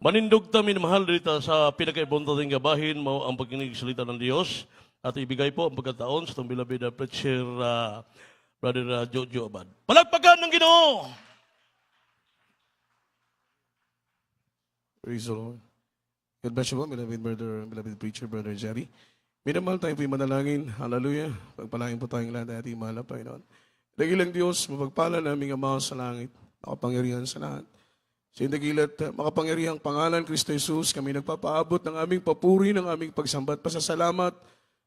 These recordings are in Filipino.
Manindog tamin mahal dito sa pinakaibunta ng gabahin mo ang pagkinig salita ng Diyos at ibigay po ang pagkataon sa itong bilabid na preacher Brother Jojo Abad. Palagpagan ng Ginoo! Praise the Lord. God bless you po, beloved preacher, Brother Jerry. Minamahal tayo po'y manalangin. Hallelujah. Pagpalain po tayong lahat ating mahal na Panginoon. Dakilang Diyos, mapagpala naming Ama sa langit, makapangyarihan sa lahat. Sa dakilat, makapangyarihang pangalan, Kristo Jesus, kami nagpapaabot ng aming papuri, ng aming pagsambat, pasasalamat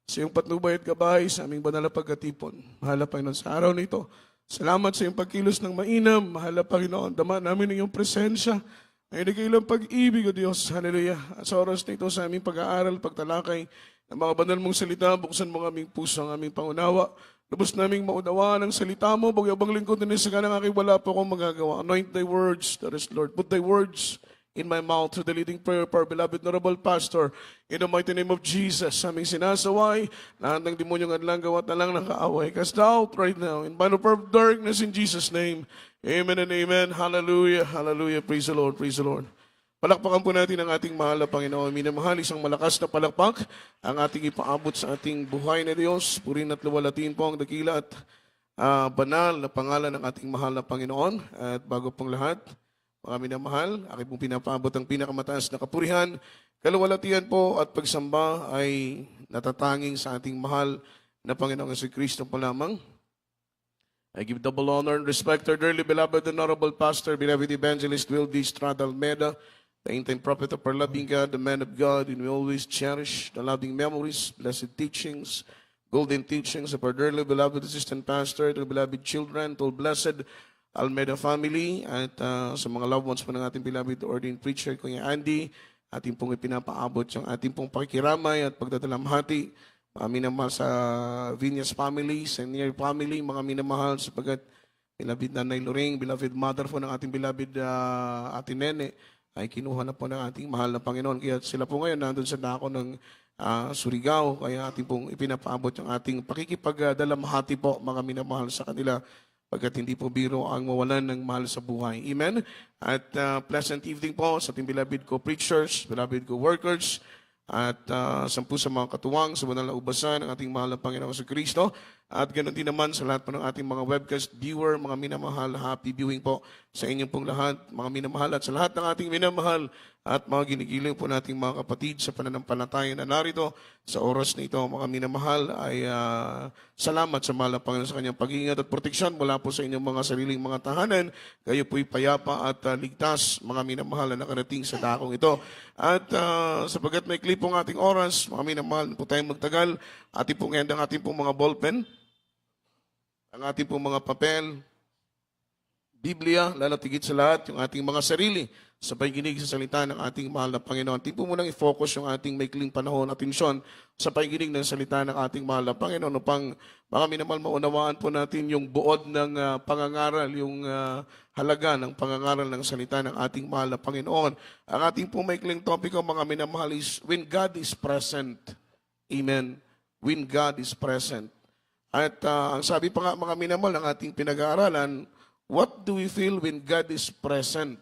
sa iyong patnubay at gabay sa aming banal na pagkatipon. Mahal na Panginoon, sa araw na ito, salamat sa iyong pagkilos ng mainam. Mahal na Panginoon, dama namin ang iyong presensya. Ay nagilang pag-ibig, O Diyos. Hallelujah. At sa oras na ito, sa aming pag-aaral, pagtalakay ng mga banal mong salita, buksan mo ang aming puso, ang aming pangunawa. Lubos naming maunawaan ang salita mo, bagyabang lingkod na sa kanang aking wala po akong magagawa. Anoint thy words, that is Lord. Put thy words in my mouth through the leading prayer of our beloved honorable pastor. In the mighty name of Jesus, aming sinasaway, lahat ng demonyong adlang gawat na lang nakaaway. Cast out right now in bind of darkness in Jesus' name. Amen and amen. Hallelujah, hallelujah. Praise the Lord, praise the Lord. Palakpakan po natin ang ating mahal na Panginoon. Minamahal, isang malakas na palakpak ang ating ipaabot sa ating buhay na Diyos. Purin at luwalatin po ang dakila at banal na pangalan ng ating mahal na Panginoon. At bago pong lahat, mga minamahal, aking pong pinapaabot ang pinakamataas na kapurihan, kaluwalatian po at pagsamba ay natatanging sa ating mahal na Panginoong Kristo po lamang. I give double honor and respect to our dearly beloved and honorable pastor, beloved evangelist Will D. Estrada Almeida, the ancient prophet of our loving God, the man of God, and we always cherish the loving memories, blessed teachings, golden teachings of our dearly beloved assistant pastor, the beloved children, to all blessed Almeida family, at sa mga loved ones po ng ating beloved ordained preacher, Kuya Andy, ating pong ipinapaabot yung ating pong pakikiramay at pagdadalamhati. Mga minamahal sa Vinyas family, sa Near family, mga minamahal sapagkat beloved Nanay Loreng, beloved mother po ng ating beloved Ate Nene, ay kinuha na po ng ating mahal na Panginoon. Kaya sila po ngayon nandun sa dako ng Surigao, kaya ating pong ipinapaabot yung ating pakikipagdalamhati po, mga minamahal sa kanila, pagkat hindi po biro ang mawalan ng mahal sa buhay. Amen? At pleasant evening po sa ating beloved co-preachers, beloved co-workers, at sampu sa mga katuwang sa banal na ubasan ng ating mahal na Panginoon sa Kristo. At ganoon din naman sa lahat po ng ating mga webcast viewer, mga minamahal, happy viewing po sa inyong pong lahat, mga minamahal, at sa lahat ng ating minamahal at mga ginigiling po nating mga kapatid sa pananampalataya na narito sa oras na ito, mga minamahal, ay salamat sa mahal na Panginoon sa kanyang pag-iingat at proteksyon mula po sa inyong mga sariling mga tahanan. Kayo po'y payapa at ligtas, mga minamahal na nakarating sa dakong ito. At sapagat may clip pong ating oras, mga minamahal, po tayong magtagal, ating pong end ang ating pong mga ballpen, ang ating pong mga papel, Biblia, lalo tigit sa lahat, yung ating mga sarili sa pakikinig sa salita ng ating mahal na Panginoon. Ating po munang i-focus yung ating maikling panahon, atensyon sa pakikinig ng salita ng ating mahal na Panginoon upang mga minamahal maunawaan po natin yung buod ng pangangaral, yung halaga ng pangangaral ng salita ng ating mahal na Panginoon. Ang ating po maikling topic, mga minamahal, is when God is present. Amen. When God is present. At ang sabi pa nga mga minamahal ng ating pinag-aaralan, what do we feel when God is present?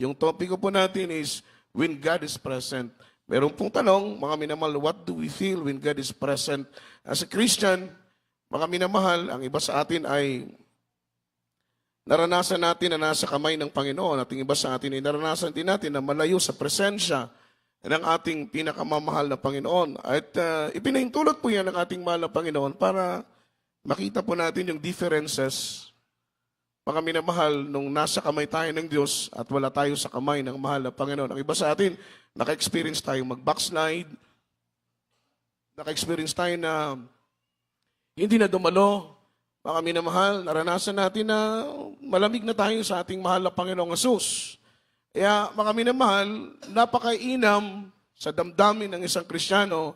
Yung topiko po natin is when God is present. Meron pong tanong, mga minamahal, what do we feel when God is present? As a Christian, mga minamahal, ang iba sa atin ay naranasan natin na nasa kamay ng Panginoon. At ang iba sa atin ay naranasan din natin na malayo sa presensya ng ating pinakamamahal na Panginoon. At ipinahintulot po yan ng ating mahal na Panginoon para makita po natin yung differences, mga minamahal, nung nasa kamay tayo ng Diyos at wala tayo sa kamay ng mahal na Panginoon. Ang iba sa atin, naka-experience tayo mag-backslide, naka-experience tayo na hindi na dumalo. Mga minamahal, naranasan natin na malamig na tayo sa ating mahal na Panginoong Hesus. Kaya, mga minamahal, napakainam sa damdamin ng isang Kristiyano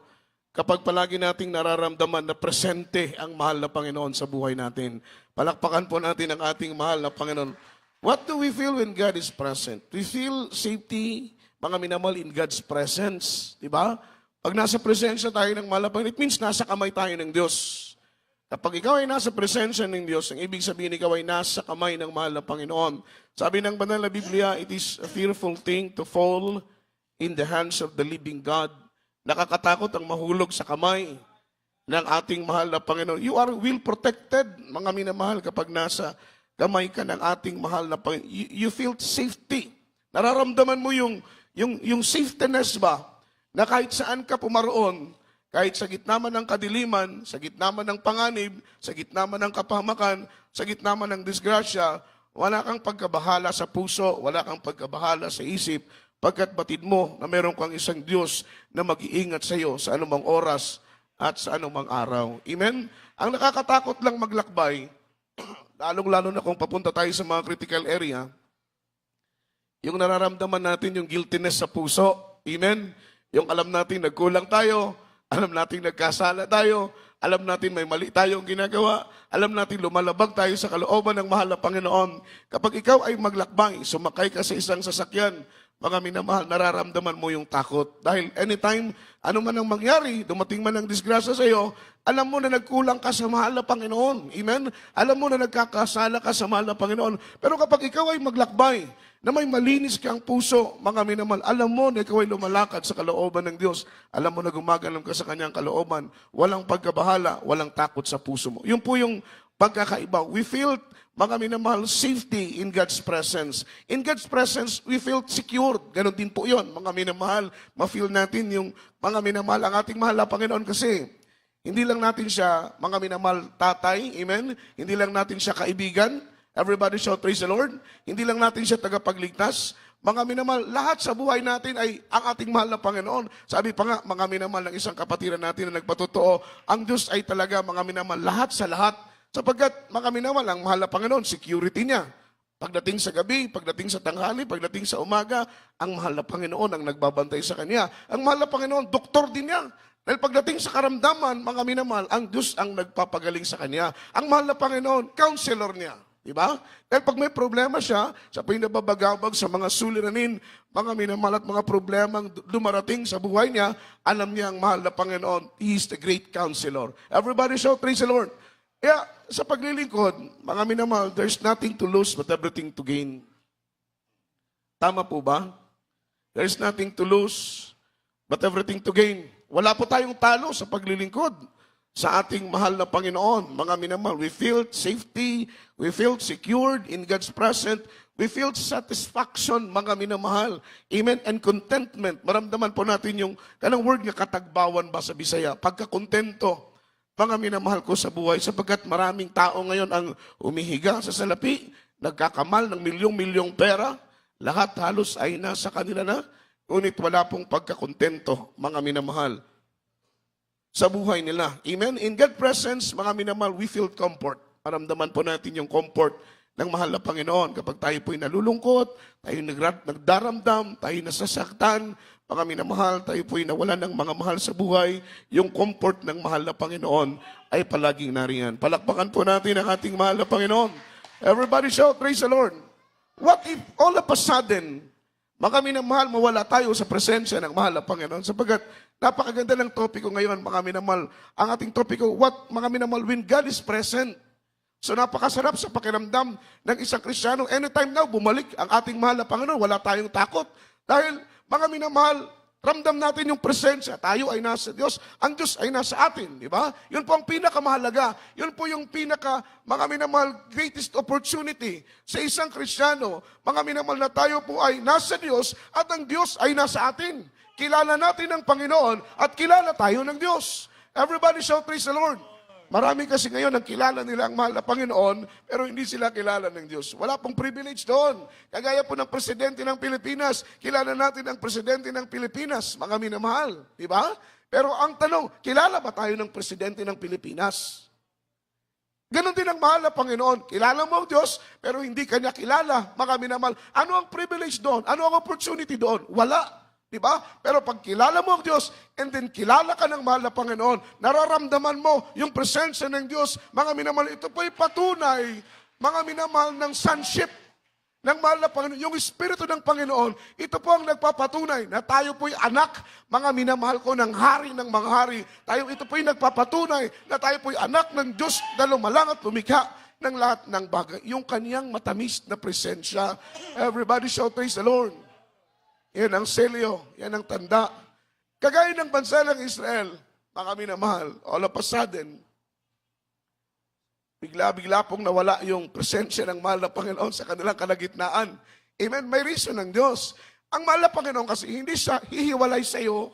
kapag palagi nating nararamdaman na presente ang mahal na Panginoon sa buhay natin. Palakpakan po natin ang ating mahal na Panginoon. What do we feel when God is present? We feel safety, mga minamahal, in God's presence. Diba? Pag nasa presensya tayo ng mahal na Panginoon, it means nasa kamay tayo ng Diyos. Kapag ikaw ay nasa presensya ng Diyos, ang ibig sabihin ikaw ay nasa kamay ng mahal na Panginoon. Sabi ng banal na Biblia, it is a fearful thing to fall in the hands of the living God. Nakakatakot ang mahulog sa kamay ng ating mahal na Panginoon. You are well protected, mga minamahal, kapag nasa kamay ka ng ating mahal na Panginoon. You feel safety. Nararamdaman mo yung safetyness ba, na kahit saan ka pumaroon, kahit sa gitna man ng kadiliman, sa gitna man ng panganib, sa gitna man ng kapahamakan, sa gitna man ng disgrasya, wala kang pagkabahala sa puso, wala kang pagkabahala sa isip, pagkat batid mo na meron kang isang Diyos na mag-iingat sa iyo sa anumang oras at sa anumang araw. Amen? Ang nakakatakot lang maglakbay, lalong-lalo na kung papunta tayo sa mga critical area, yung nararamdaman natin yung guiltiness sa puso. Amen? Yung alam natin nagkulang tayo, alam natin nagkasala tayo, alam natin may mali tayong ginagawa, alam natin lumalabag tayo sa kalooban ng mahal na Panginoon. Kapag ikaw ay maglakbay, sumakay ka sa isang sasakyan, mga minamahal, nararamdaman mo yung takot. Dahil anytime, ano man ang mangyari, dumating man ang disgrasya sa iyo, alam mo na nagkulang ka sa mahal na Panginoon. Amen? Alam mo na nagkakasala ka sa mahal na Panginoon. Pero kapag ikaw ay maglakbay, na may malinis kang puso, mga minamahal, alam mo na ikaw ay lumalakad sa kalooban ng Diyos. Alam mo na gumagalang ka sa kanyang kalooban. Walang pagkabahala, walang takot sa puso mo. Yun po yung pagkakaiba. We feel, mga minamahal, safety in God's presence. In God's presence, we feel secure. Ganon din po yun, mga minamahal. Ma-feel natin yung mga minamahal, ang ating mahal na Panginoon kasi hindi lang natin siya, mga minamahal, tatay, amen? Hindi lang natin siya kaibigan. Everybody shout, praise the Lord. Hindi lang natin siya tagapagligtas. Mga minamahal, lahat sa buhay natin ay ang ating mahal na Panginoon. Sabi pa nga, mga minamahal, ng isang kapatiran natin na nagpatotoo, ang Diyos ay talaga, mga minamahal, lahat sa lahat. Sapagkat, mga minamahal, ang mahal na Panginoon, security niya. Pagdating sa gabi, pagdating sa tanghali, pagdating sa umaga, ang mahal na Panginoon ang nagbabantay sa kanya. Ang mahal na Panginoon, doktor din niya. Dahil pagdating sa karamdaman, mga minamahal, ang Diyos ang nagpapagaling sa kanya. Ang mahal na Panginoon, counselor niya. Diba? Dahil pag may problema siya po yung nababagabag sa mga suliranin, mga minamahal at mga problemang dumarating sa buhay niya, alam niya ang mahal na Panginoon, He is the great counselor. Everybody shout, praise the Lord. Kaya sa paglilingkod, mga minamahal, there's nothing to lose but everything to gain. Tama po ba? There's nothing to lose but everything to gain. Wala po tayong talo sa paglilingkod sa ating mahal na Panginoon. Mga minamahal, we feel safety, we feel secured in God's presence, we feel satisfaction, mga minamahal. Amen? And contentment. Maramdaman po natin yung kanang word nga katagbawan ba sa Bisaya. Pagkakontento, mga minamahal ko sa buhay, sapagkat maraming tao ngayon ang umihiga sa salapi, nagkakamal ng milyong-milyong pera, lahat halos ay nasa kanila na, ngunit wala pong pagkakontento, mga minamahal, sa buhay nila. Amen? In God's presence, mga minamahal, we feel comfort. Maramdaman po natin yung comfort ng mahal na Panginoon. Kapag tayo po'y nalulungkot, tayo nagdaramdam, tayo nasasaktan, mga minamahal, tayo po'y nawalan ng mga mahal sa buhay, yung comfort ng mahal na Panginoon ay palaging nariyan. Palakpakan po natin ang ating mahal na Panginoon. Everybody shout, praise the Lord. What if all of a sudden, mga minamahal, mawala tayo sa presensya ng mahal na Panginoon? Sapagkat napakaganda ng topiko ngayon, mga minamahal. Ang ating topiko, what, mga minamahal, when God is present. So napakasarap sa pakiramdam ng isang Kristiyano. Anytime now, bumalik ang ating mahal na Panginoon, wala tayong takot. Dahil, mga minamahal, ramdam natin yung presensya. Tayo ay nasa Diyos, ang Diyos ay nasa atin. Di ba? Yun po ang pinakamahalaga. Yun po yung mga minamahal, greatest opportunity sa isang Kristiyano. Mga minamahal, na tayo po ay nasa Diyos at ang Diyos ay nasa atin. Kilala natin ang Panginoon at kilala tayo ng Diyos. Everybody shout, praise the Lord. Marami kasi ngayon ang kilala nila ang mahal na Panginoon, pero hindi sila kilala ng Diyos. Wala pong privilege doon. Kagaya po ng presidente ng Pilipinas, kilala natin ang presidente ng Pilipinas, mga minamahal. Di ba? Pero ang tanong, kilala ba tayo ng presidente ng Pilipinas? Ganon din ang mahal na Panginoon. Kilala mo ang Diyos, pero hindi kanya kilala, mga minamahal. Ano ang privilege doon? Ano ang opportunity doon? Wala. Diba? Pero pag kilala mo ang Diyos, and then kilala ka ng mahal na Panginoon, nararamdaman mo yung presensya ng Diyos, mga minamahal, ito po'y patunay, mga minamahal, ng sonship ng mahal na Panginoon. Yung Espiritu ng Panginoon, ito po ang nagpapatunay na tayo po'y anak, mga minamahal ko, ng hari ng mga hari. Ito po'y nagpapatunay na tayo po'y anak ng Diyos na lumalang at lumikha ng lahat ng bagay. Yung kaniyang matamis na presensya. Everybody shout, praise the Lord. Yan ang selyo, yan ang tanda. Kagaya ng bansa ng Israel, mga minamahal, all of a sudden, bigla-bigla pong nawala yung presensya ng mahal na Panginoon sa kanilang kalagitnaan. Amen? May reason ng Diyos. Ang mahal na Panginoon kasi hindi siya hihiwalay sa iyo.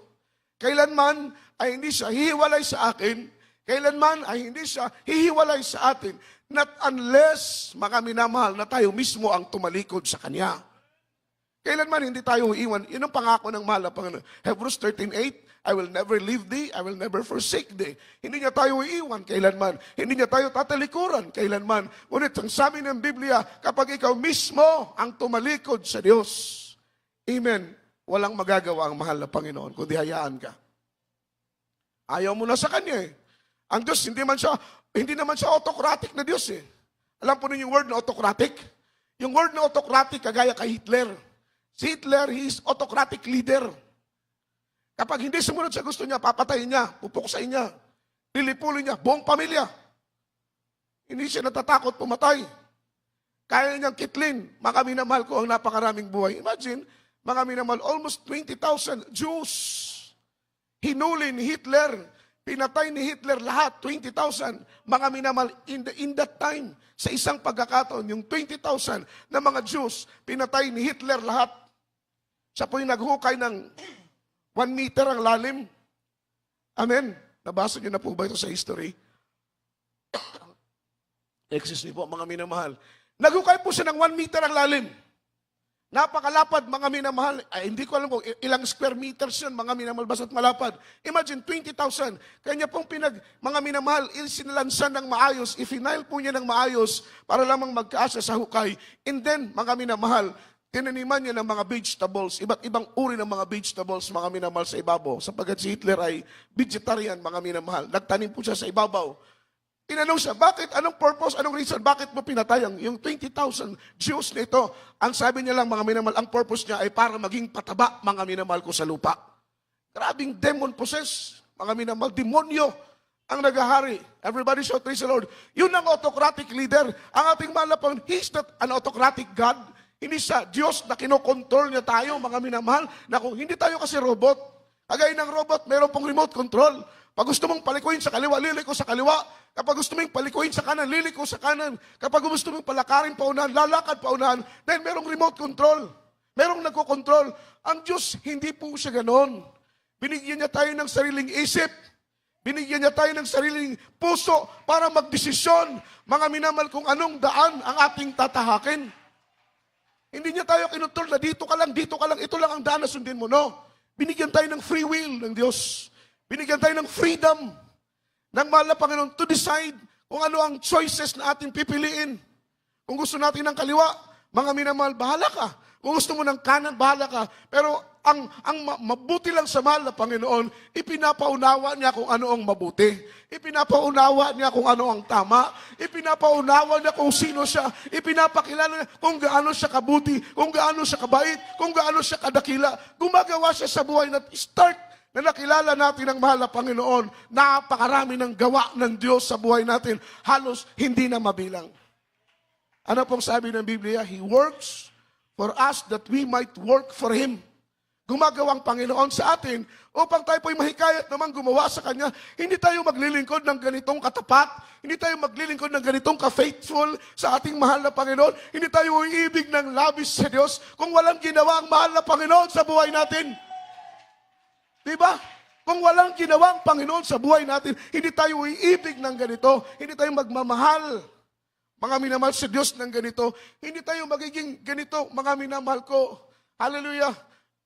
Kailanman ay hindi siya hihiwalay sa akin. Kailanman ay hindi siya hihiwalay sa atin. Not unless, mga minamahal, na tayo mismo ang tumalikod sa Kanya. Kailanman hindi tayo iiwan. Yun ang pangako ng mahal na Panginoon. Hebrews 13:8, I will never leave thee, I will never forsake thee. Hindi niya tayo iiwan kailanman. Hindi niya tayo tatalikuran kailanman. Ngunit ang sabi ng Biblia, kapag ikaw mismo ang tumalikod sa Diyos, amen, walang magagawa ang mahal na Panginoon kundi hayaan ka. Ayaw mo na sa Kanya eh. Ang Diyos, hindi naman siya autocratic na Diyos eh. Alam po niyo yung word na autocratic? Yung word na autocratic, kagaya kay Hitler. Si Hitler, he is autocratic leader. Kapag hindi sumunod sa gusto niya, papatayin niya, pupuksain niya, lilipulin niya, buong pamilya. Hindi siya natatakot pumatay. Kaya niyang kitlin, mga minamahal ko ang napakaraming buhay. Imagine, mga minamahal, almost 20,000 Jews. Hinuli ni Hitler, pinatay ni Hitler lahat, 20,000. Mga minamahal, in that time, sa isang pagkakataon, yung 20,000 na mga Jews, pinatay ni Hitler lahat. Siya po yung naghukay ng 1 meter ang lalim. Amen. Nabasa niyo na po ba ito sa history? Excuse me po, mga minamahal. Naghukay po siya ng 1 meter ang lalim. Napakalapad, mga minamahal. Ay, hindi ko alam kung ilang square meters yun, mga minamahal, basta't malapad. Imagine, 20,000. Kanya pong mga minamahal, sinilansan ng maayos, ifinail po niya ng maayos para lamang magkaasa sa hukay. And then, mga minamahal, tinaniman niya ng mga vegetables, iba't ibang uri ng mga vegetables, mga minamahal, sa ibabaw. Sapagkat si Hitler ay vegetarian, mga minamahal. Nagtanim po siya sa ibabaw. Tinanong siya, bakit? Anong purpose? Anong reason? Bakit mo pinatay yung 20,000 Jews na ito? Ang sabi niya lang, mga minamahal, ang purpose niya ay para maging pataba, mga minamahal ko, sa lupa. Grabing demon possess, mga minamahal, demonyo ang nagahari. Everybody shout, praise the Lord. Yun ang autocratic leader. Ang ating mahal na Panginoon, He's not an autocratic God. Hindi siya Diyos na kinokontrol niya tayo, mga minamahal, na kung hindi tayo kasi robot. Kagaya ng robot, meron pong remote control. Pag gusto mong palikuin sa kaliwa, liliko sa kaliwa. Kapag gusto mong palikuin sa kanan, liliko sa kanan. Kapag gusto mong palakarin paunahan, lalakad paunahan, dahil merong remote control. Merong nagkokontrol. Ang Diyos, hindi po siya ganon. Binigyan niya tayo ng sariling isip. Binigyan niya tayo ng sariling puso para magdesisyon, mga minamahal, kung anong daan ang ating tatahakin. Hindi niya tayo kinontrol na dito ka lang, ito lang ang daan na sundin mo. No. Binigyan tayo ng free will ng Diyos. Binigyan tayo ng freedom ng mahal na Panginoon to decide kung ano ang choices na ating pipiliin. Kung gusto natin ng kaliwa, mga minamahal, bahala ka. Kung gusto mo ng kanan, bahala ka. Pero ang mabuti lang sa mahal na Panginoon, ipinapaunawa niya kung ano ang mabuti. Ipinapaunawa niya kung ano ang tama. Ipinapaunawa niya kung sino siya. Ipinapakilala niya kung gaano siya kabuti, kung gaano siya kabait, kung gaano siya kadakila. Gumagawa siya sa buhay na start na nakilala natin ang mahal na Panginoon. Napakarami ng gawa ng Diyos sa buhay natin. Halos hindi na mabilang. Ano pong sabi ng Biblia? He works for us that we might work for Him. Gumagawang Panginoon sa atin upang tayo po'y mahikayat naman gumawa sa Kanya. Hindi tayo maglilingkod ng ganitong katapat. Hindi tayo maglilingkod ng ganitong ka-faithful sa ating mahal na Panginoon. Hindi tayo uibig ng labis sa Diyos kung walang ginawa ang mahal na Panginoon sa buhay natin. Diba? Kung walang ginawa ang Panginoon sa buhay natin, hindi tayo uibig ng ganito. Hindi tayo magmamahal, mga minamahal sa Diyos ng ganito. Hindi tayo magiging ganito, mga minamahal ko. Hallelujah.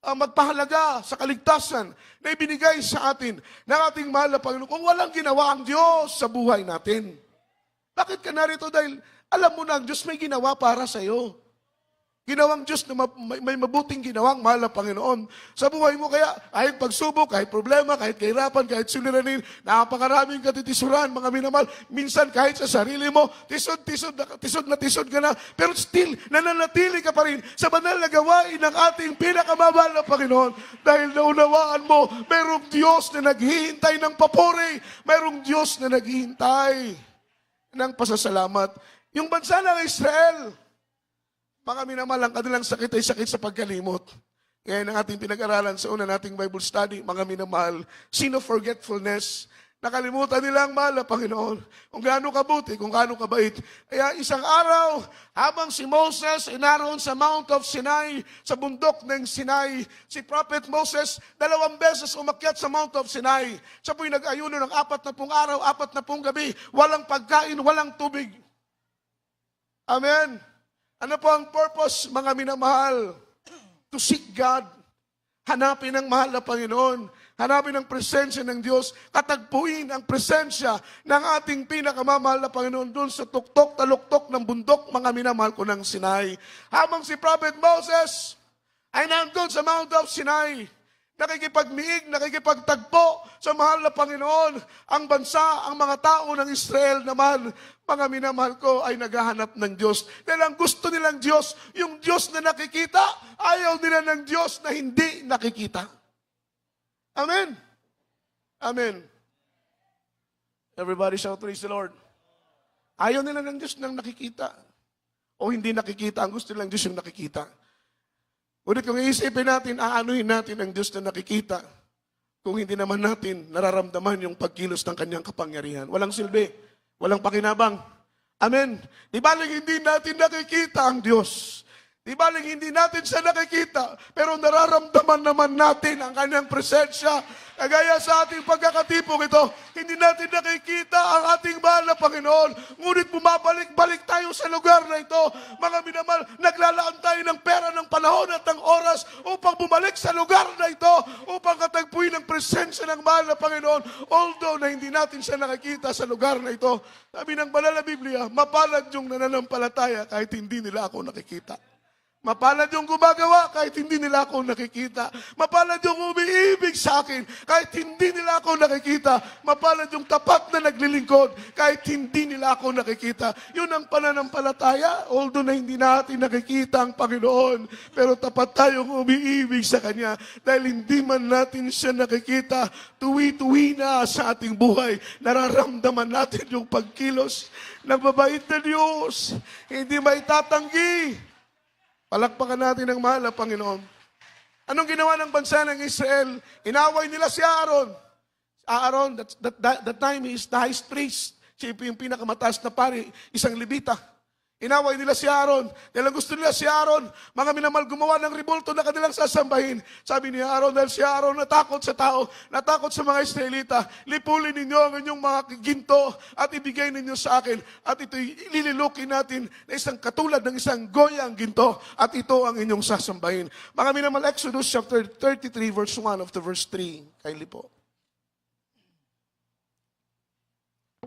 Magpahalaga sa kaligtasan na ibinigay sa atin ng ating mahal na Panginoon kung walang ginawa ang Diyos sa buhay natin. Bakit ka narito? Dahil alam mo na ang Diyos may ginawa para sa iyo. Ginawang Diyos na may mabuting ginawang mahal na Panginoon sa buhay mo. Kaya kahit pagsubok, kahit problema, kahit kahirapan, kahit suliranin, napakaraming katitisuran, mga minamahal. Minsan kahit sa sarili mo, tisod ka na. Pero still, nananatili ka pa rin sa banal na gawain ng ating pinakamamahal na Panginoon. Dahil naunawaan mo, mayroong Diyos na naghihintay ng papuri. Mayroong Diyos na naghihintay ng pasasalamat. Yung bansa ng Israel, mga minamahal, ang kanilang sakit ay sakit sa pagkalimot. Ngayon ang ating pinag-aralan sa una nating Bible study, mga minamahal, sin of forgetfulness. Nakalimutan nila ang mahal na Panginoon. Kung gaano kabuti, kung gaano kabait. Kaya isang araw, habang si Moses ay naroon sa Mount of Sinai, sa bundok ng Sinai, si Prophet Moses 2 beses umakyat sa Mount of Sinai. Siya po'y nag-ayuno ng 40 araw, 40 gabi, walang pagkain, walang tubig. Amen. Ano po ang purpose, mga minamahal? To seek God. Hanapin ang mahal na Panginoon. Hanapin ang presensya ng Diyos. Katagpuin ang presensya ng ating pinakamamahal na Panginoon doon sa tuktok, taluktok ng bundok, mga minamahal ko ng Sinai. Habang si Prophet Moses ay nandun sa Mount of Sinai, nakikipagmiig, nakikipagtagpo sa mahal na Panginoon. Ang bansa, ang mga tao ng Israel naman, mga minamahal ko, ay naghahanap ng Diyos. Dahil ang gusto nilang Diyos, yung Diyos na nakikita, ayaw nila ng Diyos na hindi nakikita. Amen. Amen. Everybody shout, praise the Lord. Ayaw nila ng Diyos nang nakikita. O hindi nakikita, ang gusto nilang Diyos yung nakikita. Ngunit kung iisipin natin, aanuhin natin ang Diyos na nakikita, kung hindi naman natin nararamdaman yung pagkilos ng kanyang kapangyarihan. Walang silbi, walang pakinabang. Amen. Di baling hindi natin nakikita ang Diyos. Di baling hindi natin siya nakikita, pero nararamdaman naman natin ang kanyang presensya. Kagaya sa ating pagkakatipong ito, hindi natin nakikita ang ating mahal na Panginoon. Ngunit bumabalik-balik tayo sa lugar na ito. Mga minamahal, naglalaan tayo ng pera, ng panahon at ng oras upang bumalik sa lugar na ito, upang katagpuin ang presensya ng mahal na Panginoon. Although na hindi natin siya nakikita sa lugar na ito. Sabi ng banal na Biblia, mapalad yung nananampalataya kahit hindi nila ako nakikita. Mapalad yung gumagawa kahit hindi nila ako nakikita. Mapalad yung umiibig sa akin kahit hindi nila ako nakikita. Mapalad yung tapat na naglilingkod kahit hindi nila ako nakikita. Yun ang pananampalataya. Although na hindi natin nakikita ang Panginoon, pero tapat tayong umiibig sa Kanya. Dahil hindi man natin siya nakikita, tuwi-tuwi na sa ating buhay. Nararamdaman natin yung pagkilos ng mabait na Diyos. Hindi maitatanggi. Palakpakan natin ang mahal na Panginoon. Anong ginawa ng bansa ng Israel? Inaway nila si Aaron. Aaron, that time he is the highest priest. Siya yung pinakamataas na pari, isang Levita. Inaway nila si Aaron. Dahil gusto nila si Aaron, mga minamahal, gumawa ng ribulto na kanilang sasambahin. Sabi ni Aaron, dahil si Aaron natakot sa tao, natakot sa mga Israelita, lipulin ninyo ang inyong mga ginto at ibigay ninyo sa akin. At ito'y ilililukin natin na isang katulad ng isang goyang ginto at ito ang inyong sasambahin. Mga minamahal, Exodus chapter 33 verse 1 of the verse 3. Kaili po.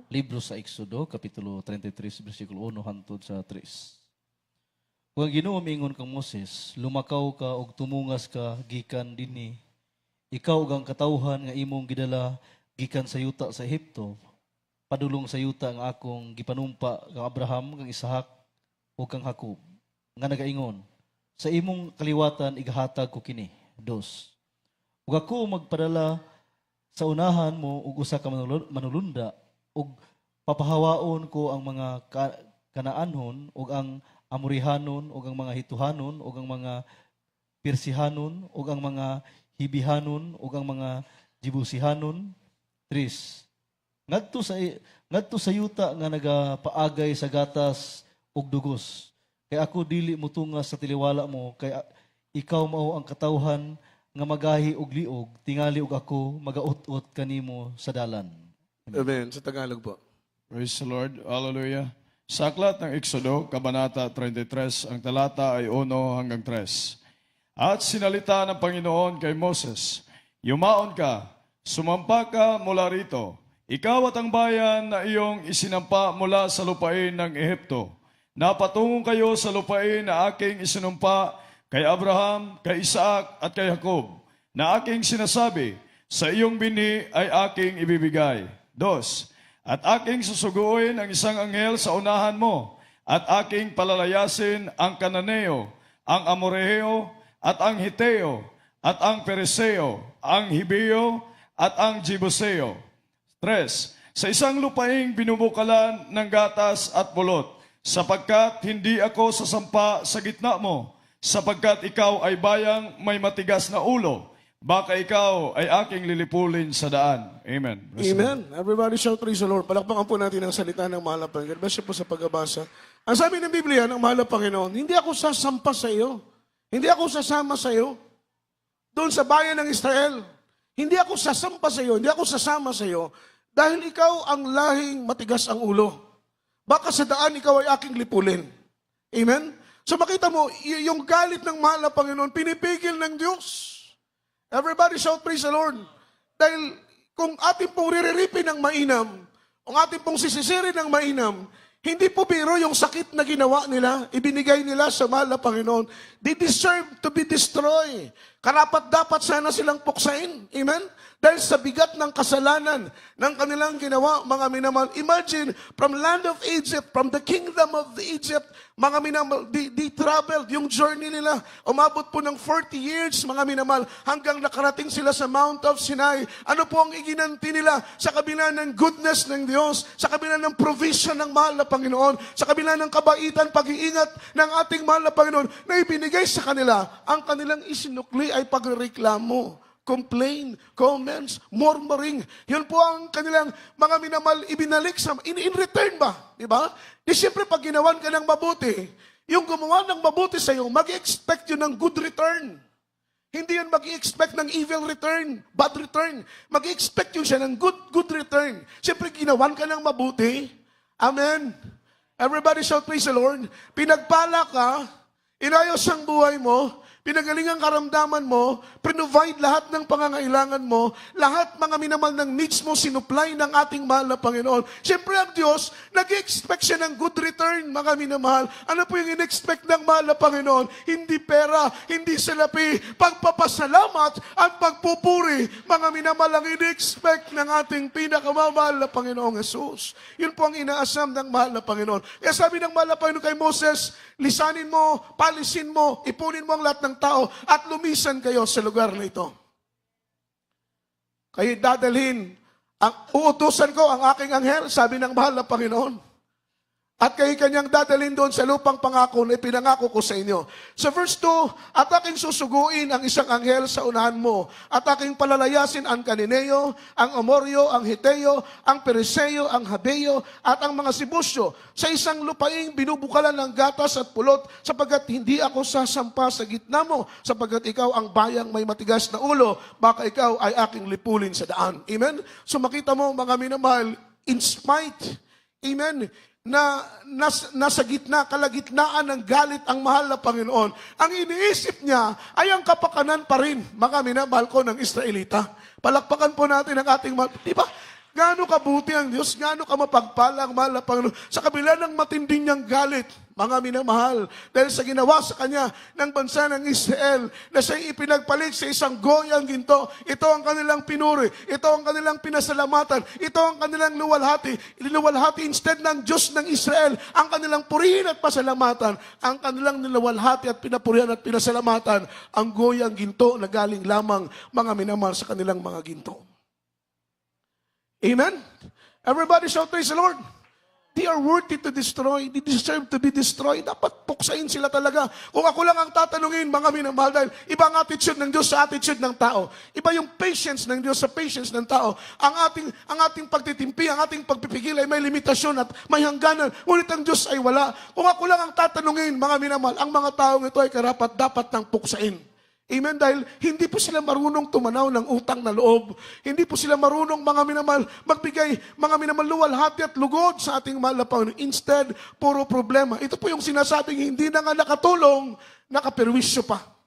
Libro sa Exodo, Kapitulo 33, versikulo 1 hangtod sa 3. Kung ang Ginoo miingon kang Moses, lumakaw ka og tumungas ka gikan dinhi. Ikaw ug ang katawhan nga imong gidala gikan sa yuta sa Ehipto, padulong sa yuta nga akong gipanumpa kang Abraham, kang Isaac ug kang Jacob. Nga nagaingon, sa imong kaliwatan igahatag ko kini. 2. Ug ako magpadala sa unahan mo ug usa ka manulunda ug papahawaon ko ang mga Kanaanhon ug ang Amorihanon ug ang mga Hituhanon ug ang mga Persihanon ug ang mga Hibihanon ug ang mga Jebusihanon. 3. Ngadto sa yuta nga nagapaagay sa gatas ug dugos. Kay ako dili motungas sa tiliwala mo, kay ikaw mao ang katawhan nga magahi og liog, tingali og ako magaut-ut kanimo sa dalan. Amen. Sa Tagalog po. Praise the Lord. Hallelujah. Sa aklat ng Exodo, Kabanata 33, ang talata ay 1 hanggang 3. At sinalita ng Panginoon kay Moses, yumaon ka, sumampa ka mula rito, ikaw at ang bayan na iyong isinampa mula sa lupain ng Ehipto. Napatungo kayo sa lupain na aking isinumpa kay Abraham, kay Isaac at kay Jacob, na aking sinasabi, sa iyong binhi ay aking ibibigay. 2. At aking susuguin ang isang anghel sa unahan mo, at aking palalayasin ang Kananeo, ang Amoreheo, at ang Hiteo, at ang Pereseo, ang Hibeo, at ang Jebuseo. 3. Sa isang lupaing binubukalan ng gatas at pulot, sapagkat hindi ako sasampa sa gitna mo, sapagkat ikaw ay bayang may matigas na ulo. Baka ikaw ay aking lilipulin sa daan. Amen. Bless the Lord. Amen. Everybody shout praise the Lord. Palakpakan po natin ang salita ng mahal na Panginoon. Bless you po sa pagbabasa. Ang sabi ng Biblia ng mahal na Panginoon, hindi ako sasampa sa iyo. Hindi ako sasama sa iyo. Doon sa bayan ng Israel. Hindi ako sasampa sa iyo. Hindi ako sasama sa iyo. Dahil ikaw ang lahing matigas ang ulo. Baka sa daan ikaw ay aking lipulin. Amen? So makita mo, yung galit ng mahal na Panginoon, pinipigil ng Diyos. Everybody shout praise the Lord. Dahil kung ating pong riripin ng mainam, kung ating pong sisisirin ng mainam, hindi po biro yung sakit na ginawa nila, ibinigay nila sa mahal na Panginoon. They deserve to be destroyed. Karapat dapat sana silang puksain. Amen? Dahil sa bigat ng kasalanan ng kanilang ginawa, mga minamahal. Imagine, from land of Egypt, from the kingdom of the Egypt, mga minamahal, they traveled, yung journey nila, umabot po ng 40 years, mga minamahal, hanggang nakarating sila sa Mount of Sinai. Ano po ang iginanti nila sa kabila ng goodness ng Diyos, sa kabila ng provision ng mahal na Panginoon, sa kabila ng kabaitan, pag-iingat ng ating mahal na Panginoon, na ibinigay sa kanila, ang kanilang isinukli ay pagreklamo, complain, comments, murmuring. Yun po ang kanilang mga minamahal ibinalik sa, in return ba? Diba? Di siyempre pag ginawan ka ng mabuti, yung gumawa ng mabuti sa iyo, mag-expect yun ng good return. Hindi yun mag-expect ng evil return, bad return. Mag-expect yun siya ng good return. Siyempre ginawan ka ng mabuti. Amen. Everybody shout praise the Lord. Pinagpala ka, inayos ang buhay mo, pinagaling ang karamdaman mo, provide lahat ng pangangailangan mo, lahat mga minamahal ng needs mo, sinupply ng ating mahal na Panginoon. Siyempre ang Diyos, nag-expect siya ng good return, mga minamahal. Ano po yung in-expect ng mahal na Panginoon? Hindi pera, hindi salapi, pagpapasalamat at pagpupuri. Mga minamahal ang in-expect ng ating pinakamamahal na Panginoong Jesus. Yun po ang inaasam ng mahal na Panginoon. Kaya sabi ng mahal na Panginoon kay Moses, lisanin mo, palisin mo, ipunin mo ang lahat ng tao at lumisan kayo sa lugar na ito. Kayo dadalhin, uutusan ko ang aking anghel, sabi ng mahal na Panginoon. At kayo kanyang dadalhin doon sa lupang pangako na ipinangako ko sa inyo. Sa verse 2, at aking susuguin ang isang anghel sa unahan mo, at aking palalayasin ang Kanineo, ang Amoryo, ang Hiteo, ang Periseo, ang Habeo, at ang mga Sibusyo, sa isang lupaing binubukalan ng gatas at pulot, sapagkat hindi ako sasampa sa gitna mo, sapagkat ikaw ang bayang may matigas na ulo, baka ikaw ay aking lipulin sa daan. Amen? So makita mo mga minamahal, in spite, amen, na nasa gitna, kalagitnaan ng galit ang mahal na Panginoon, ang iniisip niya ay ang kapakanan pa rin, mga minamahal ko ng Israelita. Palakpakan po natin ang ating mahal. Diba? Gaano kabuti ang Diyos, gaano ka mapagpala ang mahal na Panginoon sa kabila ng matinding niyang galit, mga minamahal, dahil sa ginawa sa kanya ng bansa ng Israel, na siya'y ipinagpalit sa isang goyang ginto. Ito ang kanilang pinuri, ito ang kanilang pinasalamatan, ito ang kanilang luwalhati instead ng Diyos ng Israel, ang kanilang purihin at pasalamatan, ang kanilang niluwalhati at pinapurihan at pinasalamatan, ang goyang ginto na galing lamang, mga minamahal, sa kanilang mga ginto. Amen? Everybody shout praise the Lord. They are worthy to destroy. They deserve to be destroyed. Dapat puksain sila talaga. Kung ako lang ang tatanungin, mga minamahal, dahil iba ang attitude ng Diyos sa attitude ng tao. Iba yung patience ng Diyos sa patience ng tao. Ang ating pagtitimpi, ang ating pagpipigil ay may limitasyon at may hangganan. Ngunit ang Diyos ay wala. Kung ako lang ang tatanungin, mga minamahal, ang mga taong ito ay karapat-dapat ng puksain. Amen? Dahil hindi po sila marunong tumanaw ng utang na loob. Hindi po sila marunong, mga minamahal, magbigay, mga minamahal, luwalhati at lugod sa ating mahal na Panginoon. Instead, puro problema. Ito po yung sinasabing hindi na nga nakatulong, nakaperwisyo pa.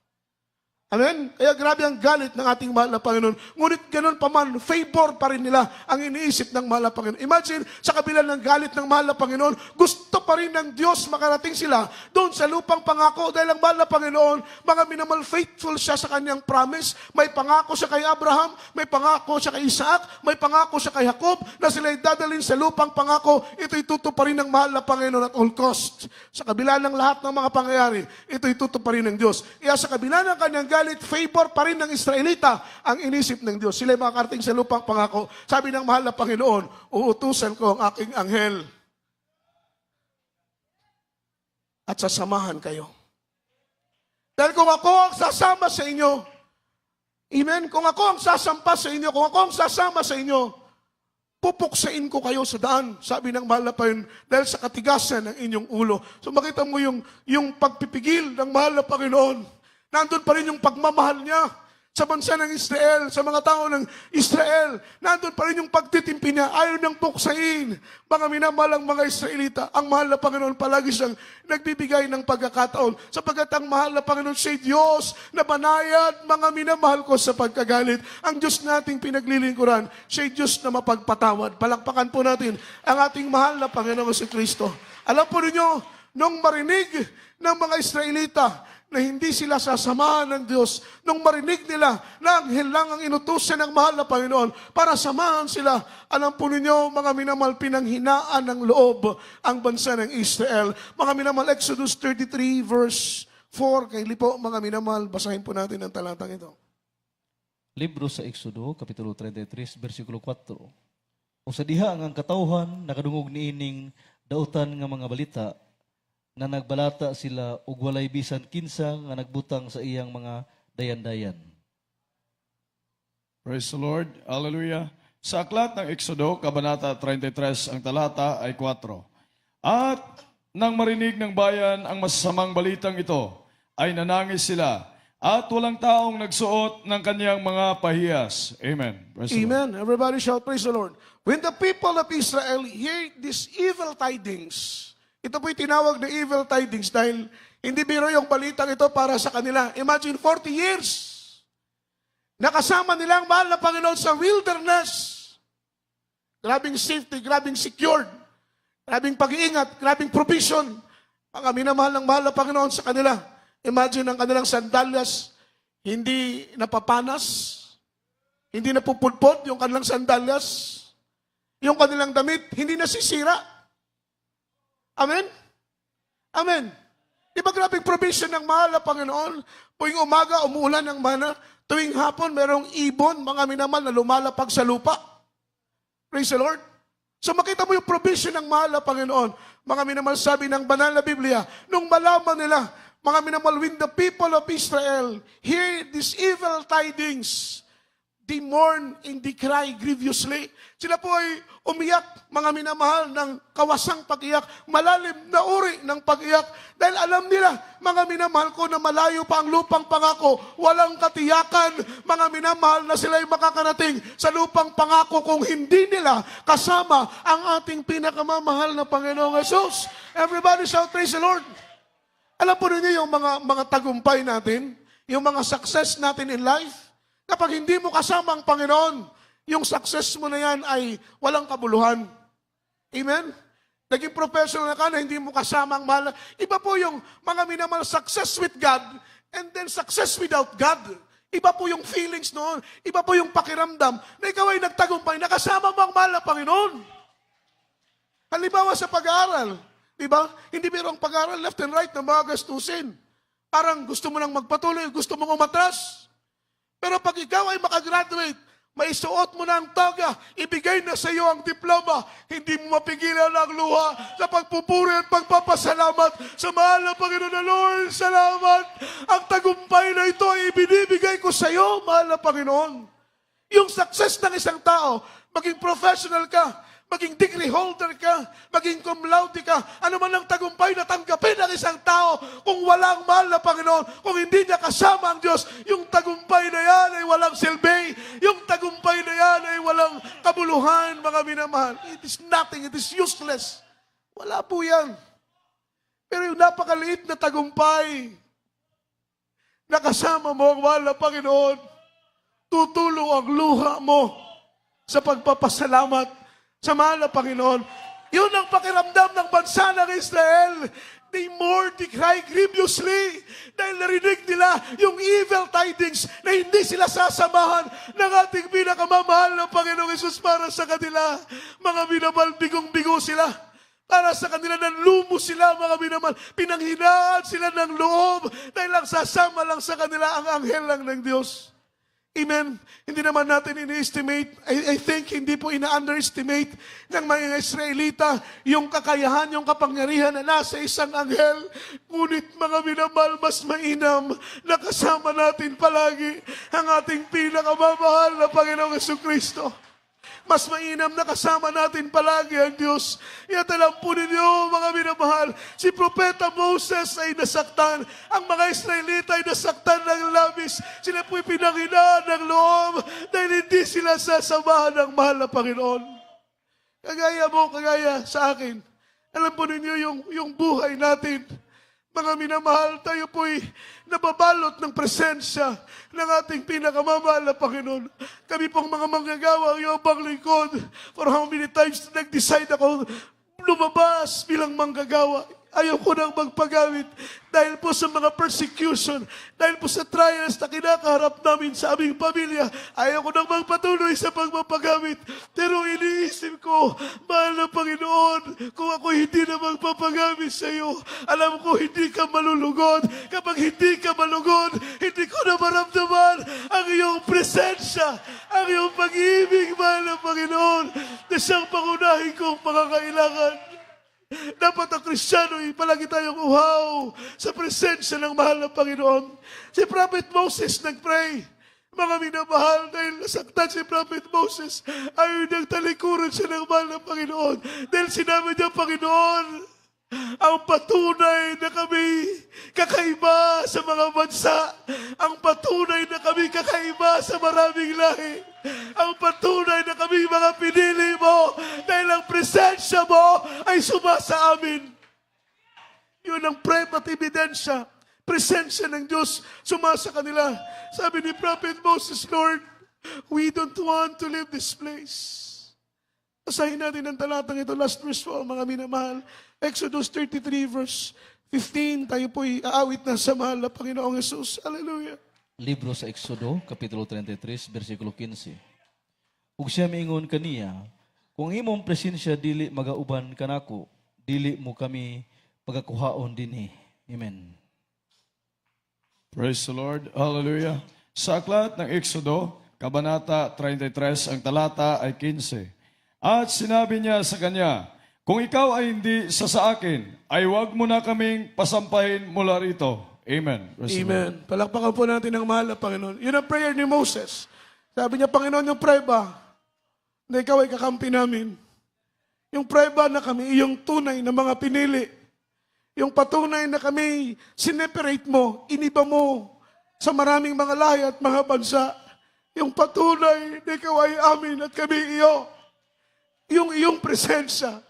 Amen? Kaya grabe ang galit ng ating mahal na Panginoon. Ngunit ganun pa man, favor pa rin nila ang iniisip ng mahal na Panginoon. Imagine, sa kabila ng galit ng mahal na Panginoon, gusto pa rin ng Diyos makarating sila doon sa lupang pangako. Dahil ang mahal na Panginoon, mga minamahal, faithful siya sa kanyang promise. May pangako siya kay Abraham, may pangako siya kay Isaac, may pangako siya kay Jacob, na sila'y dadalhin sa lupang pangako. Ito'y tutuparin ng mahal na Panginoon at all cost. Sa kabila ng lahat ng mga pangyayari, ito'y tutuparin ng Diyos. Kaya sa kabila ng kanyang galit, favor pa rin ng Israelita ang inisip ng Diyos. Sila'y makakarating sa lupang pangako. Sabi ng mahal na Panginoon, uutusan ko ang aking anghel at sasamahan kayo. Dahil kung ako ang sasama sa inyo, amen, kung ako ang sasampa sa inyo, kung ako ang sasama sa inyo, pupuksain ko kayo sa daan, sabi ng mahal na Panginoon, dahil sa katigasan ng inyong ulo. So makita mo yung pagpipigil ng mahal na Panginoon. Nandun pa rin yung pagmamahal niya sa bansa ng Israel, sa mga tao ng Israel. Nandun pa rin yung pagtitimpi niya. Ayaw niyang puksain. Mga minamalang mga Israelita, ang mahal na Panginoon palagi siyang nagbibigay ng pagkakataon. Sapagkat ang mahal na Panginoon siya Diyos na banayad, mga minamahal ko sa pagkagalit. Ang Diyos nating pinaglilingkuran, siya Diyos na mapagpatawad. Palakpakan po natin ang ating mahal na Panginoon si Kristo. Alam po ninyo, nung marinig ng mga Israelita, na hindi sila sasamahan ng Diyos, nung marinig nila na anghel lang ang inutusan ng mahal na Panginoon para samahan sila, alam po ninyo, mga minamahal, pinanghinaan ng loob ang bansa ng Israel. Mga minamahal, Exodus 33 verse 4, kaili po, mga minamahal, basahin po natin ang talatang ito. Libro sa Exodo, Kapitulo 33, versikulo 4. O sa diha ang katawhan, nakadungog ni ining dautan nga mga balita, na nagbalata sila ug walay bisan kinsa nga nagbutang sa iyang mga dayan-dayan. Praise the Lord. Hallelujah. Sa aklat ng Exodo, Kabanata 33, ang talata ay 4. At nang marinig ng bayan ang masasamang balitang ito, ay nanangis sila, at walang taong nagsuot ng kaniyang mga pahiyas. Amen. Praise the Lord. Amen. Everybody shout, praise the Lord. When the people of Israel hear these evil tidings, ito po'y tinawag na evil tidings dahil hindi biro yung balitang ito para sa kanila. Imagine 40 years. Nakasama nila ang mahal na Panginoon sa wilderness. Grabing safety, grabing secured. Grabing pag-iingat, grabing provision. Mga minamahal ng mahal na Panginoon sa kanila. Imagine ang kanilang sandalyas, hindi napapanas, hindi napupulpot yung kanilang sandalyas. Yung kanilang damit, hindi nasisira. Amen? Amen. Di ba grabing provision ng mahal na Panginoon? Tuwing umaga, umuulan ng mana. Tuwing hapon, merong ibon, mga minamahal na lumalapag sa lupa. Praise the Lord. So makita mo yung provision ng mahal na Panginoon. Mga minamahal, sabi ng banal na Biblia, nung malaman nila, mga minamahal, when the people of Israel hear these evil tidings, they mourn and they cry grievously. Sila po ay umiyak, mga minamahal, ng kawasang pag-iyak, malalim na uri ng pag-iyak. Dahil alam nila, mga minamahal ko, na malayo pa ang lupang pangako, walang katiyakan, mga minamahal, na sila ay makakarating sa lupang pangako kung hindi nila kasama ang ating pinakamamahal na Panginoong Jesus. Everybody shout, praise the Lord. Alam po ninyo yung mga tagumpay natin, yung mga success natin in life, kapag hindi mo kasama ang Panginoon, yung success mo na yan ay walang kabuluhan. Amen? Naging professional ka na hindi mo kasama ang mahal. Iba po yung mga minamahal success with God and then success without God. Iba po yung feelings noon. Iba po yung pakiramdam na ikaw ay nagtagumpay, nakasama mo ang mahal na Panginoon. Halimbawa sa pag-aaral, di ba? Hindi mayroong pag-aaral left and right na mga gastusin. Parang gusto mo nang magpatuloy, gusto mong umatras. Pero pag ikaw ay makagraduate, may suot mo na ang toga, ibigay na sa iyo ang diploma, hindi mo mapigilan ang luha sa pagpupuri at pagpapasalamat sa mahal na Panginoon na Lord. Salamat! Ang tagumpay na ito ay ibinibigay ko sa iyo, mahal na Panginoon. Yung success ng isang tao, maging professional ka, maging degree holder ka, maging cum laude ka, ano man ang tagumpay na tanggapin ng isang tao, kung walang mahal na Panginoon, kung hindi niya kasama ang Diyos, yung tagumpay na yan ay walang silbi, yung tagumpay na yan ay walang kabuluhan, mga minamahal. It is nothing, it is useless. Wala po yan. Pero yung napakaliit na tagumpay, na kasama mo ang mahal na Panginoon, tutulo ang luha mo sa pagpapasalamat sa mahal na Panginoon. Yun ang pakiramdam ng bansa ng Israel. They mourn, they cry grievously dahil narinig nila yung evil tidings na hindi sila sasamahan ng ating pinakamamahal na Panginoong Hesus para sa kanila. Mga minamahal, bigong-bigo sila. Para sa kanila, nanlumo sila, mga minamahal. Pinanghinaan sila ng loob dahil lang sasama lang sa kanila ang anghel lang ng Diyos. Amen. Hindi naman natin ini-estimate, I think hindi po ina-underestimate ng mga Israelita yung kakayahan, yung kapangyarihan na nasa isang anghel. Ngunit mga minamahal, mas mainam na kasama natin palagi ang ating pinakamamahal na Panginoong Jesucristo. Mas mainam na kasama natin palagi ang Diyos. Iyan alam po ninyo, mga minamahal, si Propeta Moses ay nasaktan. Ang mga Israelita ay nasaktan ng labis. Sila po'y pinanghinaan ng loob dahil hindi sila sasamahan ng mahal na Panginoon. Kagaya mo, kagaya sa akin. Alam po ninyo yung buhay natin. Mga minamahal, tayo po'y nababalot ng presensya ng ating pinakamamahal na Panginoon. Kami pong mga manggagawa, yung ibang lingkod, for how many times nag-decide ako lumabas bilang manggagawa. Ayaw ko nang magpagamit dahil po sa mga persecution, dahil po sa trials na kinakaharap namin sa aming pamilya. Ayaw ko nang magpatuloy sa pagpapagamit. Pero iniisip ko, mahal na Panginoon, kung ako hindi na magpapagamit sa iyo, alam ko hindi ka malulugod. Kapag hindi ka malugod, hindi ko na maramdaman ang iyong presensya, ang iyong pag-ibig, mahal na Panginoon, na siyang pangunahin kong pangangailangan. Dapat ang Kristiyano ay palagi tayong uhaw sa presensya ng mahal na Panginoon. Si Prophet Moses nag-pray. Mga minamahal, dahil nasaktan si Prophet Moses, ay nagtalikuran siya ng mahal na Panginoon. Dahil sinabi niya, Panginoon, ang patunay na kami kakaiba sa mga bansa. Ang patunay na kami kakaiba sa maraming lahi. Ang patunay na kami mga pinili mo dahil ang presensya mo ay sumasa amin. Yun ang prem at ebidensya. Presensya ng Diyos sumasa kanila. Sabi ni Prophet Moses, Lord, we don't want to leave this place. Basahin natin ang talatang ito, last verse po, mga minamahal. Exodus 33 verse 15, tayo po'y aawit na sa mahal na Panginoong Yesus. Hallelujah. Libro sa Exodo, Kapitulo 33, versikulo 15. Ug siya miingon kaniya, kung imong presensya dili magauban kanako, dili mo kami pagakuhaon dinhi. Amen. Praise the Lord. Hallelujah. Sa aklat ng Exodo, Kabanata 33, ang talata ay 15. At sinabi niya sa kanya, kung ikaw ay hindi sa akin, ay huwag mo na kaming pasampahin mula rito. Amen. Praise the Lord. Amen. Palakpakan po natin ang mahal na Panginoon. Yun ang prayer ni Moses. Sabi niya, Panginoon, yung prueba na ikaw ay kakampi namin. Yung prueba na kami, yung tunay na mga pinili. Yung patunay na kami, sineperate mo, iniba mo sa maraming mga lahi at mga bansa. Yung patunay na ikaw ay amin at kami iyo. Yung iyong presensya.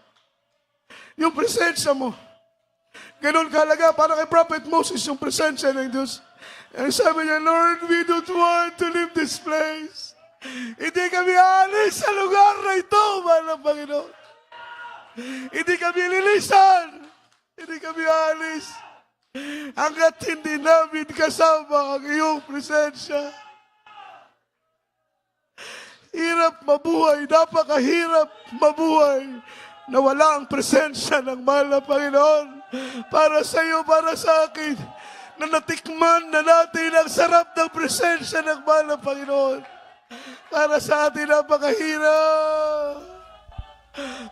Yung presensya mo. Ganon kahalaga para kay Prophet Moses yung presensya ng Diyos. And sabi niya, Lord, we don't want to leave this place. Hindi kami alis sa lugar na ito, mahal na Panginoon. Hindi kami lilisan. Hindi kami alis. Hanggat hindi namin kasama ang iyong presensya. Hirap mabuhay, napakahirap mabuhay na wala ang presensya ng mahal na Panginoon para sa iyo, para sa akin, na natikman na natin ang sarap ng presensya ng mahal na Panginoon. Para sa atin, napakahirap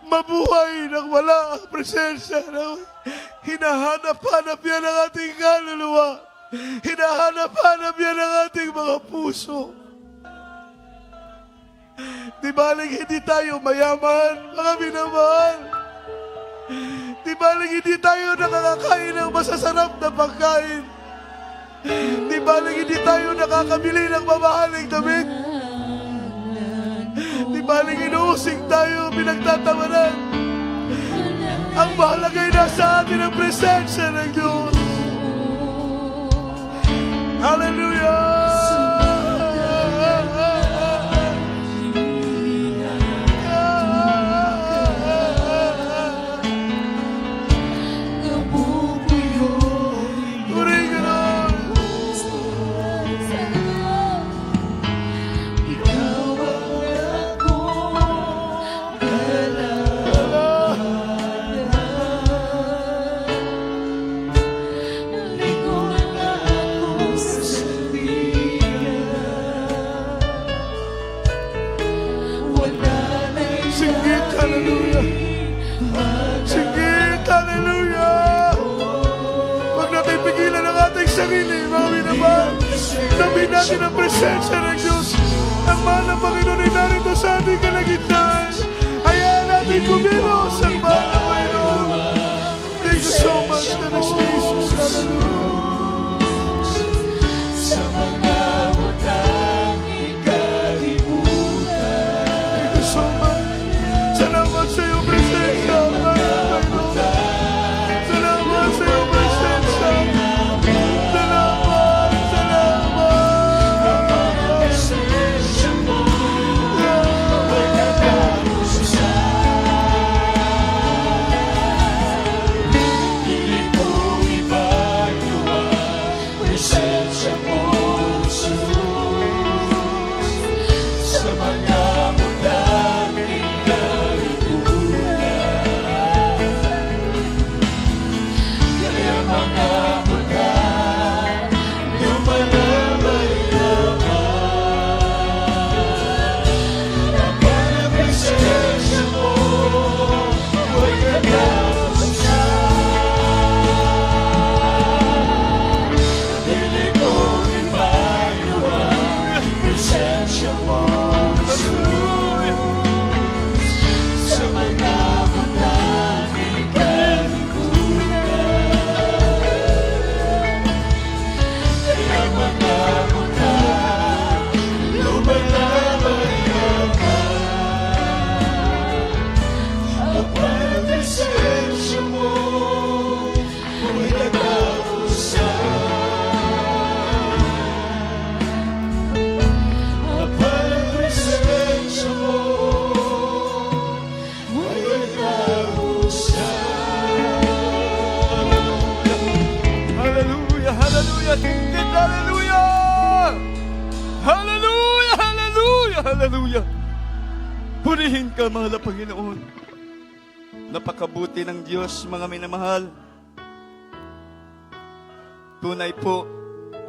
mabuhay nang wala ang presensya. Hinahanap-hanap yan ang ating kaluluwa. Hinahanap-hanap yan ang ating mga puso. Di baling hindi tayo mayaman, mga minamahal. Di baling hindi tayo nakakakain ng masasarap na pagkain. Di baling hindi tayo nakakabili ng mamahaling damit. Di baling inuusig tayo, pinagtatawanan. Ang mahalaga ay nasa atin ang presensya ng Diyos. Hallelujah! Ligo na ako sa Hallelujah. Sigit, hallelujah. Huwag natin pigilan ang ating sarili, mga minamahal. Sabihin natin ang presensya ng Diyos. Ang mahal ng Panginoon ay narito sa ating kalagitnaan. Hayaan natin kumilos ang mahal ng Panginoon. Thank you so much, Lord Jesus. Hallelujah. Thank you so much. Salamat sa iyong presensya, mahal ng Panginoon. Salamat sa iyong presensya. Salamat, Hallelujah, hallelujah, hallelujah. Hallelujah, hallelujah, hallelujah. Purihin ka, mahal na Panginoon. Napakabuti ng Diyos, mga minamahal. Tunay po,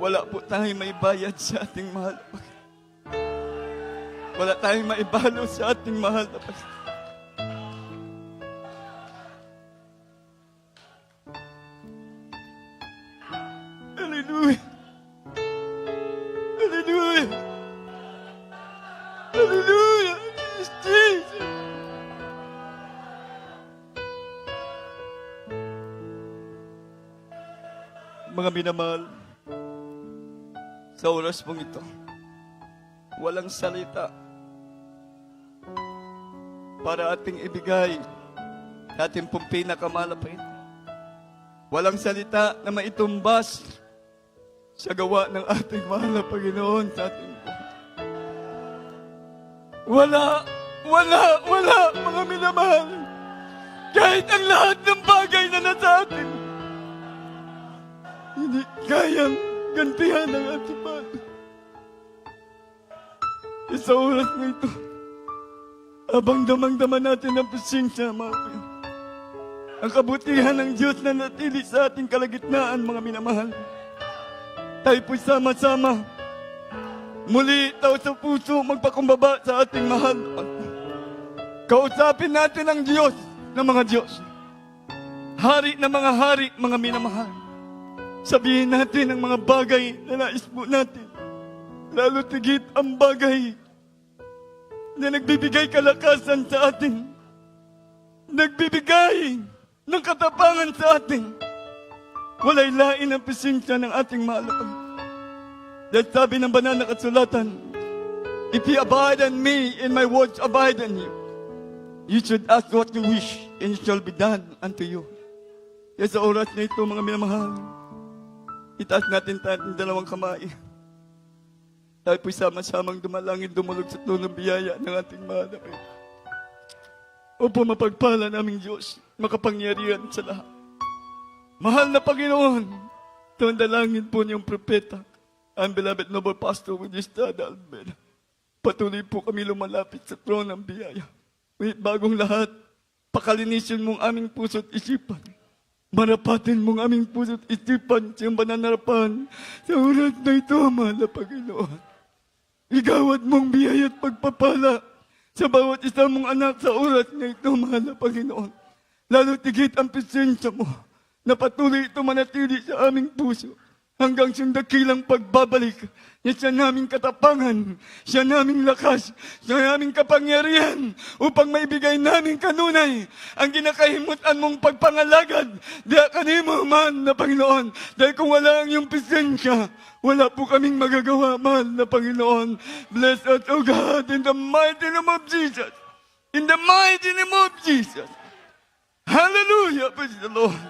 wala po tayong maibayad sa ating mahal na Panginoon. Wala tayong maibalo sa ating mahal na Panginoon. Hallelujah. Hallelujah. Hallelujah. Jesus. Mga minamahal, sa oras pong ito, walang salita para ating ibigay sa ating pong pinakamalapit. Walang salita na maitumbas sa gawa ng ating mahal na Panginoon sa ating buhay. Wala, mga minamahal. Kahit ang lahat ng bagay na nasa atin, hindi kayang gantihan ng ating mahal. Sa oras na ito, habang damang-dama natin ang presensya, mga Panginoon, ang kabutihan ng Diyos na natili sa ating kalagitnaan, mga minamahal. Tayo po'y sama-sama. Muli, tao sa puso, magpakumbaba sa ating mahal. Kausapin natin ang Diyos ng mga Diyos. Hari ng mga hari, mga minamahal. Sabihin natin ang mga bagay na nais po natin. Lalo tigit ang bagay na nagbibigay kalakasan sa atin. Nagbibigay ng katapangan sa atin. Walay lain ang presensya ng ating mahal na Panginoon. Dahil sabi ng banal na kasulatan, if you abide in me, and my words abide in you, you should ask what you wish, and it shall be done unto you. Kaya sa oras na ito, mga minamahal, itaas natin tayo dalawang kamay. Tayo po'y sama-samang dumalangin, dumulog sa tulong biyaya ng ating mahal na Panginoon. Opo, mapagpala naming Diyos, makapangyarihan sa lahat. Mahal na Panginoon, ito ang dalangin po niyong propeta, ang beloved noble pastor with his dad, Albert. Patuloy po kami lumalapit sa trono ng biyaya. Ngunit bagong lahat, pakalinisin mong aming puso't isipan. Marapatin mong aming puso't isipan sa iyong bananarapan sa oras na ito, mahal na Panginoon. Igawad mong biyaya at pagpapala sa bawat isa mong anak sa oras na ito, mahal na Panginoon. Lalo tigit ang presensya mo na patuloy ito manatili sa aming puso hanggang sa dakilang pagbabalik niya siya naming katapangan, siya naming lakas, siya naming kapangyarihan upang maibigay naming kanunay ang ginakahimutan mong pagpangalagad. Diya kanimo, man na Panginoon. Dahil kung wala ang iyong presensya, wala po kaming magagawa, mahal na Panginoon. Bless us, O God, in the mighty name of Jesus. In the mighty name of Jesus. Hallelujah, praise the Lord.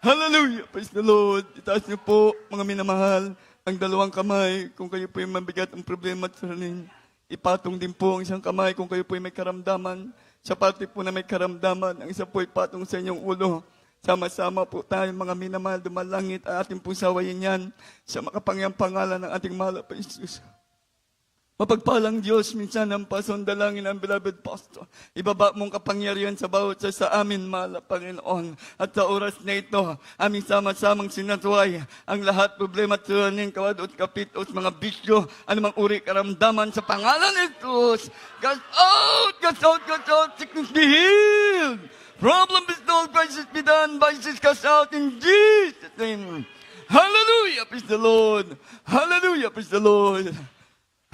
Hallelujah, praise the Lord. Itaas niyo po, mga minamahal, ang dalawang kamay kung kayo po yung mabigat ang problema at saralin. Ipatong din po ang isang kamay kung kayo po may karamdaman. Sa parte po na may karamdaman, ang isa po ipatong sa inyong ulo. Sama-sama po tayo mga minamahal, dumalangit at ating pong sawayin yan sa makapangyang pangalan ng ating mahal na Jesus. Mapagpalang Diyos, minsan ang pasondalangin ang beloved pastor. Ibaba mong kapangyarihan sa bawat sa amin, mahal na Panginoon. At sa oras na ito, aming sama-samang sinatuway ang lahat problema at suranin, kawadot, kapitos, mga bisyo, anumang uri karamdaman sa pangalan ni Jesus. Cast out, cast out, cast out, sickness be healed. Problem be solved, crisis be done, vices cast out in Jesus' name. Hallelujah, praise the Lord. Hallelujah, praise the Lord.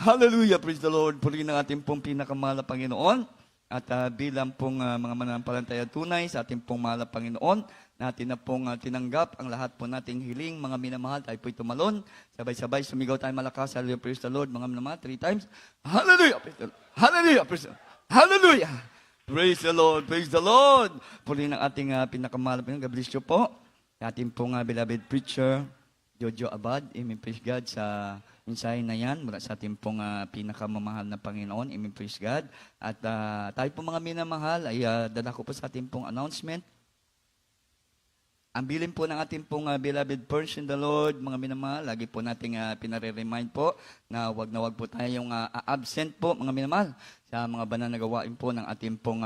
Hallelujah, praise the Lord. Purihin ang ating pong pinakamahal na Panginoon. At bilang pong mga mananampalataya tunay sa ating pong mahal na Panginoon, natin na pong tinanggap ang lahat po nating hiling. Mga minamahal, tayo po'y tumalon. Sabay-sabay, sumigaw tayo malakas. Hallelujah, praise the Lord. Mga minamahal, 3 times. Hallelujah, praise the Lord. Hallelujah, praise the Lord. Hallelujah. Praise the Lord, praise the Lord. Purihin ang ating pinakamahal na Panginoon. God bless you po. Ating pong beloved preacher, Jojo Abad. Amen, praise God sa mensahe na yan mula sa ating pong pinakamamahal na Panginoon. Amen, praise God. At tayo po mga minamahal ay dadako po sa ating pong announcement. Ang bilin po ng ating pong beloved person, the Lord, mga minamahal, lagi po nating pinare-remind po na wag po tayong absent po, mga minamahal, sa mga banal na gawain po ng ating pong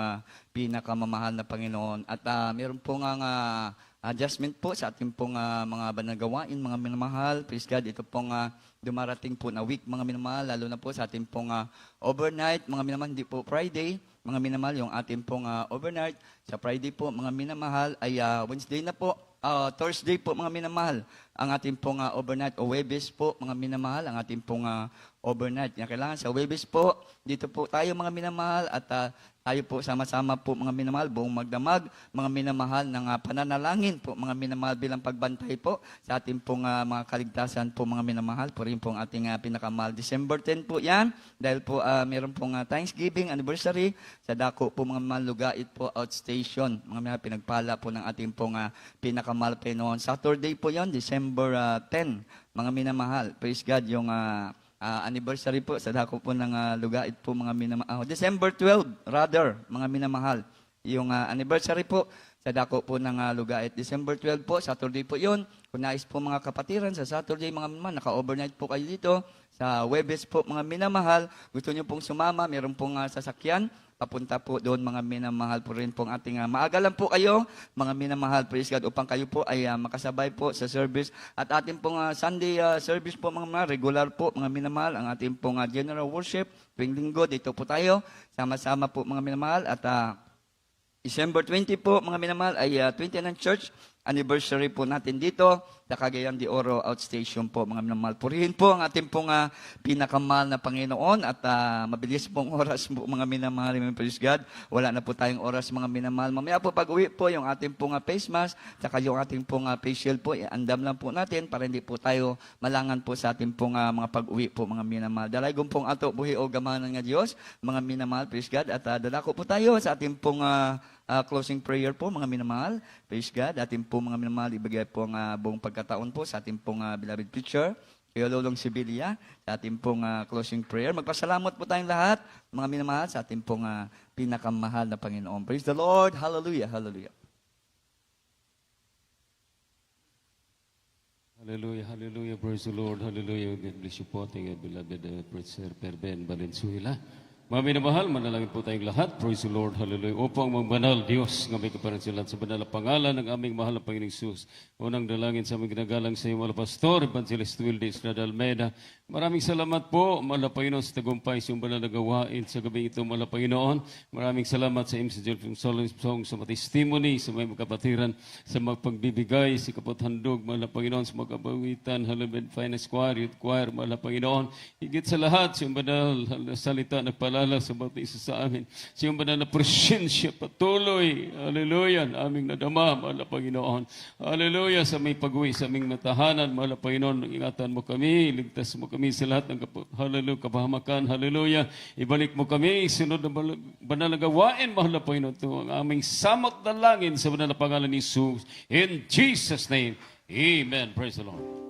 pinakamamahal na Panginoon. At meron po nga adjustment po sa ating pong mga banal na gawain, mga minamahal. Praise God, ito pong dumarating po na week, mga minamahal, lalo na po sa ating pong overnight, mga minamahal, hindi po Friday, mga minamahal, yung ating pong overnight. Sa Friday po, mga minamahal, ay Wednesday na po, Thursday po, mga minamahal, ang ating pong overnight, o Webes po, mga minamahal, ang ating pong overnight. Kailangan sa Webes po, dito po tayo, mga minamahal, at tayo po sama-sama po mga minamahal, buong magdamag, mga minamahal ng pananalangin po, mga minamahal bilang pagbantay po sa ating pong mga kaligtasan po mga minamahal. Po rin pong ating pinakamahal. December 10 po yan, dahil po meron pong Thanksgiving anniversary sa dako po mga malugait po outstation. Mga minamahal, pinagpala po ng ating pong pinakamahal Panginoon. Saturday po yan, December 10, mga minamahal. Praise God, yung anniversary po sa dako po ng lugait po mga minamahal. December 12, rather, mga minamahal. Yung anniversary po sa dako po ng lugait. December 12 po, Saturday po yun. Kung nais po mga kapatiran, sa Saturday mga minamahal, naka-overnight po kayo dito. Sa Webes po mga minamahal, gusto nyo pong sumama, meron pong sasakyan. Papunta po doon mga minamahal po rin pong ating maaga lang po kayo, mga minamahal, praise God, upang kayo po ay makasabay po sa service. At ating pong Sunday service po mga regular po, mga minamahal, ang ating pong general worship, tuwing linggo, dito po tayo, sama-sama po mga minamahal. At December 20 po, mga minamahal, ay 29 church anniversary po natin dito sa Cagayan de Oro Outstation po, mga minamahal. Purihin po ang ating pong pinakamahal na Panginoon at mabilis pong oras po, mga minamahal. Praise God. Wala na po tayong oras, mga minamahal. Mamaya po pag-uwi po yung ating pong face mask, saka yung ating pong face shield po, andam lang po natin para hindi po tayo malangan po sa ating pong mga pag-uwi po, mga minamahal. Dalaygon pong ato buhi o gamanan nga Diyos, mga minamahal. Praise God. At dalako po tayo sa ating pong closing prayer po, mga minamahal. Praise God. Ating po mga minamahal, ibigay po ang buong pagkataon po sa ating pong beloved preacher, Kuya Lolong Sibilia, sa ating pong closing prayer. Magpasalamat po tayong lahat, mga minamahal, sa ating pong pinakamahal na Panginoon. Praise the Lord. Hallelujah. Hallelujah. Hallelujah, hallelujah, praise the Lord, hallelujah. God bless you po, ating beloved preacher, Per Ben Valenzuela. Mga minamahal, manalangin po tayong lahat. Praise the Lord. Hallelujah. Opo ang mga banal Diyos nga may kaparansilan sa banal na pangalan ng aming mahal na Panginoong Isus. Unang dalangin sa aming ginagalang sa iyo, mga pastor, Evangelist Wilde Estrada Almeida. Maraming salamat po, mahal na Panginoon, sa tagumpay sa iyong banal na gawain sa gabi ito, mahal na Panginoon. Maraming salamat sa MC Jelfim Solis Song sa mga testimony, sa mga kapatiran, sa magpagbibigay, sa kapathandog, mahal na Panginoon, sa mga kabawitan, Hallelujah, Finance Choir, Youth Choir, mahal na Panginoon. Higit sa lahat, sa iyong banal na salita, nagpalala sa bawat isa sa amin. Sa iyong banal na presensya, patuloy, hallelujah, aming nadama, mahal na Panginoon. Hallelujah, sa may pag-uwi, sa aming matahanan, mahal na Panginoon, ingatan mo kami, ligtas mo kami sa lahat ng hallelujah, kapahamakan, hallelujah. Ibalik mo kami, sunod na banal na gawain, mahal na Panginoon, ito ang aming samot dalangin sa banal na pangalan ni Jesus. In Jesus' name, amen. Praise the Lord.